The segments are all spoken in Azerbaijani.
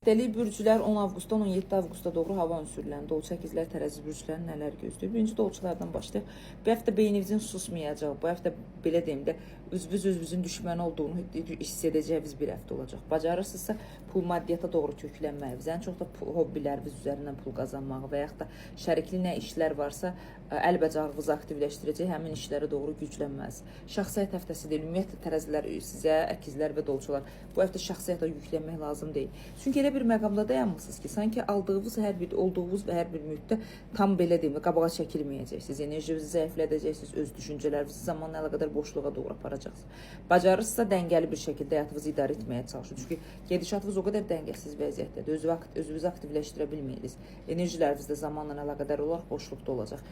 Deli bürcülər 10 avqustdan 17 avqusta doğru hava ünsürlərində dolça ikizlər tərəzi bürcüləri nələr gözləyir? Birinci dolçalardan başlayaq. Bu həftə beyninizin susmayacağı, bu həftə belə deyim də özünüzün düşməni olduğunu hiss edəcəyiniz bir həftə olacaq. Bacarırsınızsa pul maddiyyata doğru köklənməyiniz, ən çox da hobbiləriniz üzərindən pul qazanmağı və yaxud da şərikli nə işlər varsa əl bacarığınızı aktivləşdirəcək həmin işlərə doğru güclənməz. Şəxsiyyət həftəsidir. Ümumiyyətlə tərəzilər sizə, əkizlər və dolçalar bu həftə şəxsiyyətə yüklənmək lazım deyil. Çünki elə bir məqamda dayanmısınız ki, sanki olduğunuz və hər bir müddətdə tam belə deyim, qabağa çəkilməyəcəksiniz. Enerjinizi zəiflədəcəksiniz, öz düşüncələrinizi zamanla əlaqədar boşluğa doğru aparacaqsınız. Bacarırsınızsa dəngəli bir şəkildə həyatınızı idarə etməyə çalışın. Çünki gedişatınız o qədər dəngəsiz vəziyyətdədir. Özünüzü aktivləşdirə bilməyirsiniz. Enerjiləriniz də zamanla əlaqədar olaraq boşluqda olacaq.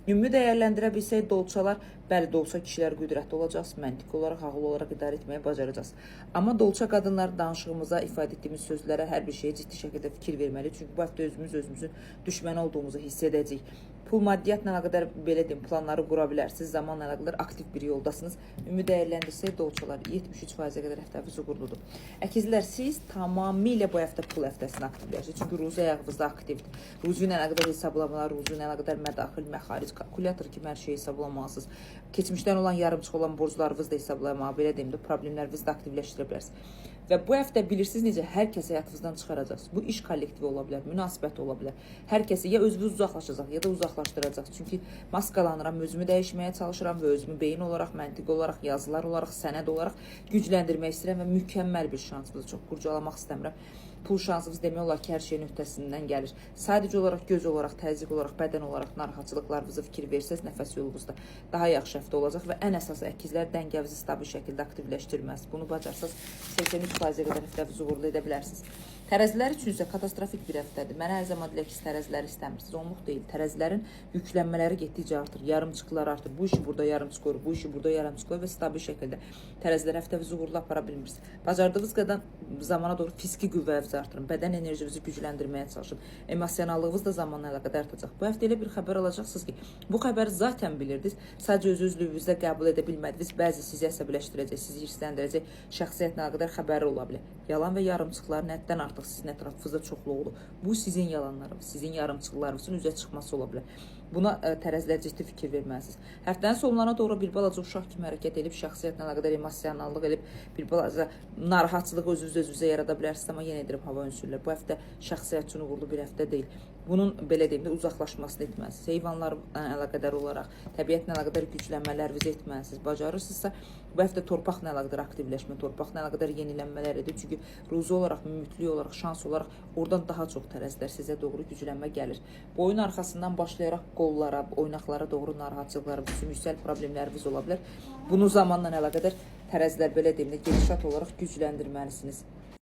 Ümumi dəyərləndirə bilsək dolçalar, bəli, dolça kişilər qüdrətli olacaqsınız, məntiqi olaraq, ağıllı olaraq idarə etməyə bacaracaqsınız. Amma dolça qadınlar danışığımıza, ifadə etdiyimiz sözlərə, hər bir şeyə ciddi şəkildə fikir verməli. Çünki bu həftə özümüzün düşməni olduğumuzu hiss edəcəyik. Pul maddiyyatla əlaqədar belə deyim, planları qura bilərsiniz, zamanla əlaqədar aktiv bir yoldasınız. Ümumi dəyərləndirsək dolçalar 73%-ə qədər həftəniz uğurludur. Əkizlər, siz tamamilə bu həftə pul həftəsini aktivləşirsiniz. Çünki ruzi ayağınızda aktivdir. Ruzi ilə əlaqədar hesablamalar, ruzi ilə əlaqədar mədaxil, məxaric, kalkulyator kimi hər şeyi hesablamalısınız. Keçmişdən olan yarımçıq olan borclarınızı da hesablamağa, belə deyim də problemlərinizi də aktivləşdirə bilərsiniz. Və bu həftə bilirsiniz necə hər kəsi həyatınızdan çıxaracaqsınız. Bu iş kollektivi ola bilər, münasibət ola bilər. Hər kəsi ya özünüz uzaqlaşacaq, ya da uzaqlaşdıracaq. Çünki maskalanıram, özümü dəyişməyə çalışıram və özümü beyin olaraq, məntiq olaraq, yazılar olaraq, sənəd olaraq gücləndirmək istəyirəm və mükəmməl bir şansınızı çox qurcalamaq istəmirəm. Pul şansınız demək olar ki, hər şeyin öhdəsindən gəlir. Sadəcə olaraq, göz olaraq, təzyiq olaraq, bədən olaraq narahatçılıqlarınızı fikir versəz, nəfəs yolunuzda daha yaxşı həftə olacaq və ən əsası əkizlər dəngənizi stabil şəkildə aktivləşdirməz. Bunu bacarsaz 83%-ə qədər həftənizi uğurlu edə bilərsiniz. Tərəzilər üçün isə katastrofik bir həftədir. Mənə hər zaman deyək ki, tərəziləri istəmirsiniz. Onluq deyil. Tərəzilərin yüklənmələri getdikcə artır. Yarımçıqlar artır. Bu işi burada yarımçıq olur, bu işi burada yarımçıq olur və stabil şəkildə tərəzilər həftənizi uğurlu apara bilmirsiniz. Bacardığınız qədər zamana doğru fiziki qüvvənizi artırın. Bədən enerjinizi gücləndirməyə çalışın. Emosionallığınız da zamanla əlaqədar artacaq. Bu həftə elə bir xəbər alacaqsınız ki, bu xəbəri zaten bilirdiniz. Sadəcə öz-özlüyünüzdə qəbul edə bilmədiniz. Bəzi sizi əsəbləşdirəcək, sizi hirsləndirəcək şəxsiyyətlə əlaqədar xəbəri ola bilər. Yalan və yarımçıqların həddən artıq sizin ətrafınızda çoxlu olur. Bu sizin yalanlarınız, sizin yarımçıqlarınızın üzə çıxması ola bilər. Buna tərəzilər ciddi fikir verməlisiniz. Həftənin sonlarına doğru bir balaca uşaq kimi hərəkət edib, şəxsiyyətlə əlaqədar emosionallıq edib, bir balaca narahatçılıq özünüzə yarada bilərsiniz. Amma yenə edirəm hava ünsürlər. Bu həftə şəxsiyyət üçün uğurlu bir həftə deyil. Bunun belə deyim də uzaqlaşmasını etməlisiniz. Heyvanlarla əlaqədar olaraq, təbiətlə əlaqədar güclənmələrinizi etməlisiniz. Bacarırsınızsa bu həftə torpaqla əlaqədar aktivləşmə, torpaqla əlaqədar yenilənmələr edir. Çünki ruzi olaraq, ümidli olaraq, şans olaraq oradan daha çox tərəzilər sizə doğru güclənmə gəlir. Boyun arxasından başlayaraq qollara, oynaqlara doğru narahatçılıqlarınız, sümüksel problemləriniz ola bilər. Bunu zamanla əlaqədar tərəzilər belə deyim də gedişat olaraq gücləndirməlisiniz.